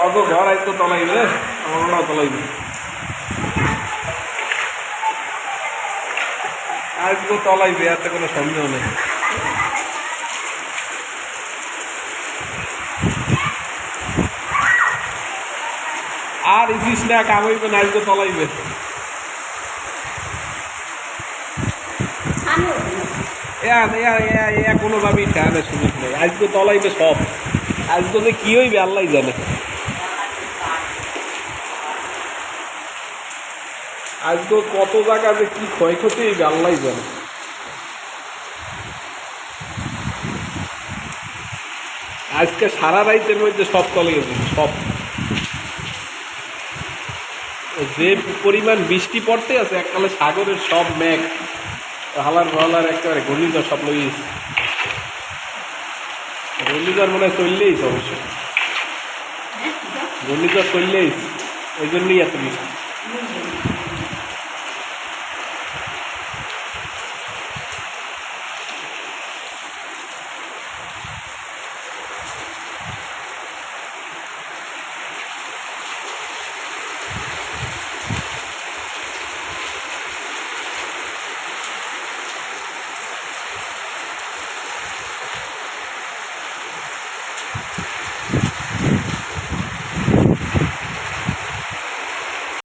অত ঘর আজকে তলাইবে, আমার তলাইবে আজকে তলাইবে, এতে কোনো সন্দেহ নেই। আর ইসিস না কামাইবে না, আজকে তলাইবে। কোনোভাবেই ঠেয়ানের সুযোগ নেই, আজকে তলাইবে সব। আজকে যে কি হইবে আল্লাহ জানে। আজকে কত জায়গা যে কি ক্ষয়ক্ষতি হইবে আল্লাহ জানে। আজকে সারা রাইতের মধ্যে সব তলিয়ে যাবে, সব। যে পরিমাণ বৃষ্টি পড়তে আছে, এককালে সাগরের সব মেঘ হালার ভালার একেবারে ঘূর্ণিঝড় সব লইয়েছে। ঘূর্ণিঝড় মনে হয় চললেইছে, অবশ্য ঘূর্ণিঝড় চললেইছে, ওই জন্যই এত বৃষ্টি।